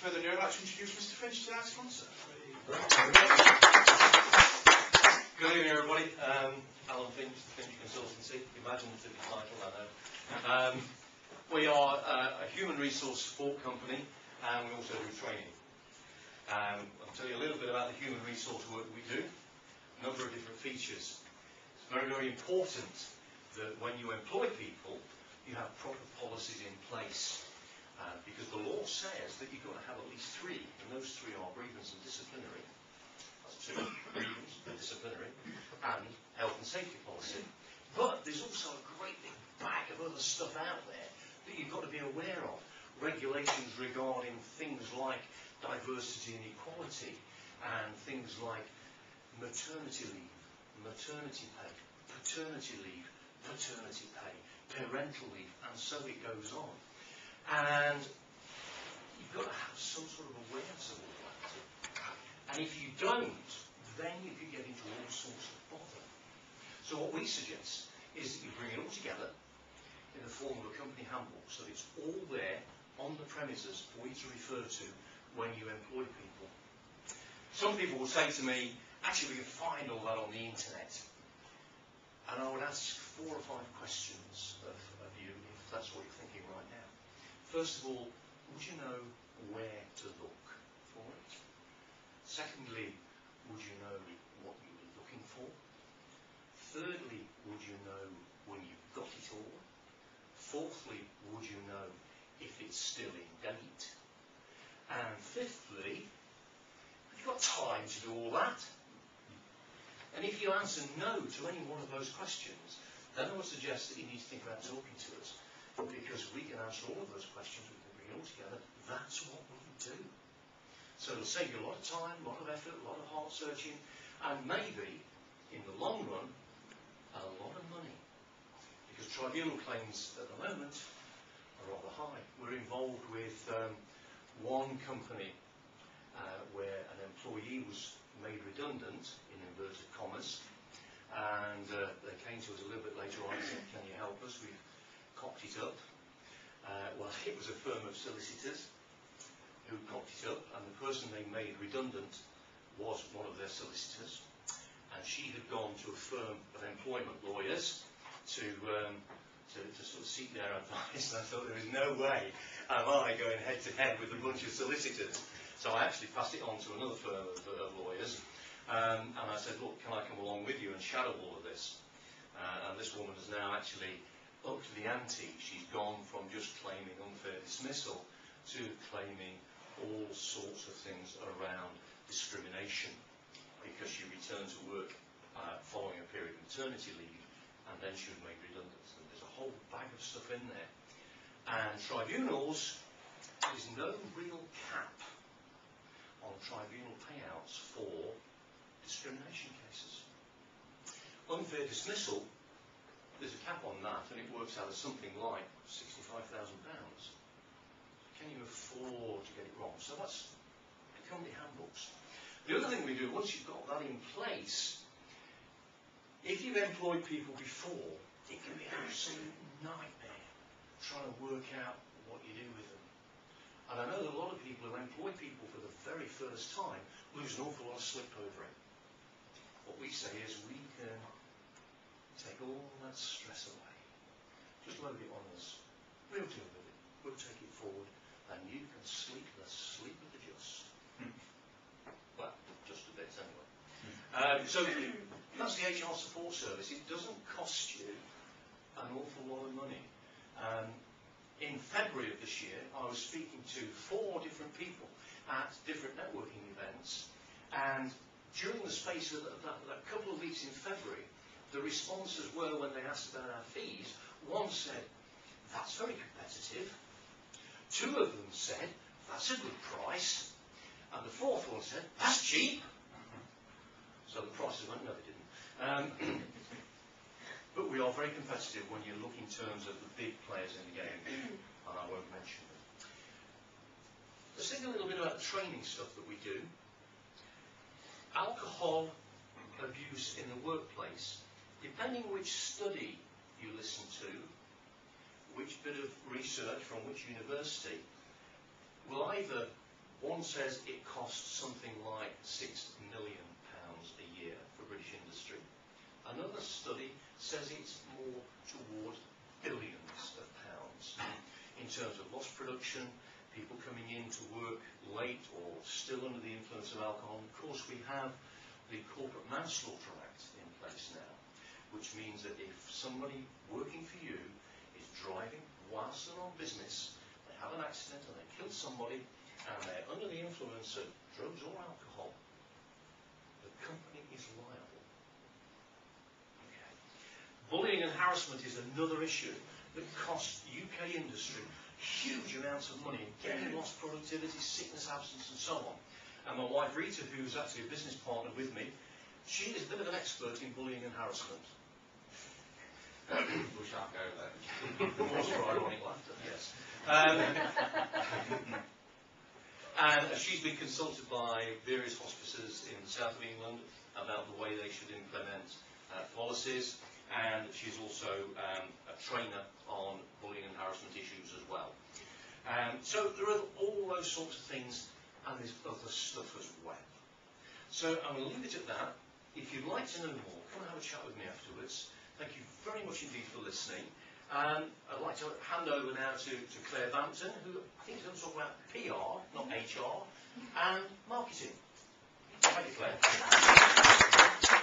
further ado, I'd like to introduce Mr. Finch, tonight's sponsor. Good evening, everybody. Alan Finch, Finch Consultancy. Imaginative title, I know. We are a human resource support company, and we also do training. I'll tell you a little bit about the human resource work we do. A number of different features. It's very, very important that when you employ people, you have proper policies in place. Because the law says that you've got to have at least three, and those three are grievance and disciplinary. That's two, grievance and disciplinary, and health and safety policy. But there's also a great big bag of other stuff out there that you've got to be aware of. Regulations regarding things like diversity and equality, and things like maternity leave, maternity pay, paternity leave, paternity pay, parental leave, and so it goes on. And you've got to have some sort of awareness of all that. And if you don't, then you could get into all sorts of bother. So what we suggest is that you bring it all together in the form of a company handbook, so it's all there on the premises for you to refer to when you employ people. Some people will say to me, actually we can find all that on the internet. And I would ask 4 or 5 questions of you, if that's what you're thinking right now. First of all, would you know where to look for it? Secondly, would you know what you were looking for? Thirdly, would you know when you got it all? Fourthly, would you know if it's still in date? And fifthly, have you got time to do all that? And if you answer no to any one of those questions, then I would suggest that you need to think about talking to us. Because we can answer all of those questions, we can bring it all together. That's what we do. So it'll save you a lot of time, a lot of effort, a lot of heart searching, and maybe, in the long run, a lot of money. Because tribunal claims at the moment are rather high. We're involved with one company where an employee was made redundant, in inverted commas, and they came to us a little bit later on and said, can you help us? We've cocked it up. Well, it was a firm of solicitors who cocked it up, and the person they made redundant was one of their solicitors, and she had gone to a firm of employment lawyers to sort of seek their advice, and I thought there is no way am I going head to head with a bunch of solicitors. So I actually passed it on to another firm of lawyers, and I said, look, can I come along with you and shadow all of this? And this woman is now actually up to the ante. She's gone from just claiming unfair dismissal to claiming all sorts of things around discrimination, because she returned to work following a period of maternity leave, and then she was made redundant. And there's a whole bag of stuff in there. And tribunals, there's no real cap on tribunal payouts for discrimination cases. Unfair dismissal, there's a cap on that, and it works out as something like £65,000. Can you afford to get it wrong? So that's the company handbooks. The other thing we do, once you've got that in place, if you've employed people before, it can be an absolute nightmare trying to work out what you do with them. And I know that a lot of people who employ people for the very first time lose an awful lot of sleep over it. What we say is we can take all that stress away. Just load it on us. We'll deal with it. We'll take it forward, and you can sleep the sleep of the just. Well, just a bit anyway. So that's the HR support service. It doesn't cost you an awful lot of money. In February of this year, I was speaking to 4 different people at different networking events, and during the space of that couple of weeks in February, the responses were, when they asked about our fees, one said, that's very competitive. 2 of them said, that's a good price. And the 4th one said, that's cheap. So the prices went, no, they didn't. But we are very competitive when you look in terms of the big players in the game, and I won't mention them. Let's think a little bit about the training stuff that we do. Alcohol abuse in the workplace, depending which study you listen to, which bit of research from which university, will either One says it costs something like £6 million a year for British industry. Another study says it's more toward billions of pounds in terms of lost production, people coming in to work late or still under the influence of alcohol. And of course, we have the Corporate Manslaughter Act in place now, which means that if somebody working for you is driving whilst they're on business, they have an accident and they kill somebody, and they're under the influence of drugs or alcohol, the company is liable. Okay. Bullying and harassment is another issue that costs UK industry huge amounts of money, getting lost productivity, sickness, absence, and so on. And my wife Rita, who's actually a business partner with me, she is a bit of an expert in bullying and harassment. We shan't go there. Pause for ironic laughter, yes. And she's been consulted by various hospices in the south of England about the way they should implement policies, and she's also a trainer on bullying and harassment issues as well. So there are all those sorts of things, and there's other stuff as well. So I'm going to leave it at that. If you'd like to know more, come and have a chat with me afterwards. Thank you very much indeed for listening. I'd like to hand over now to Claire Bampton, who I think is going to talk about PR, not HR, and marketing. Thank you, Claire.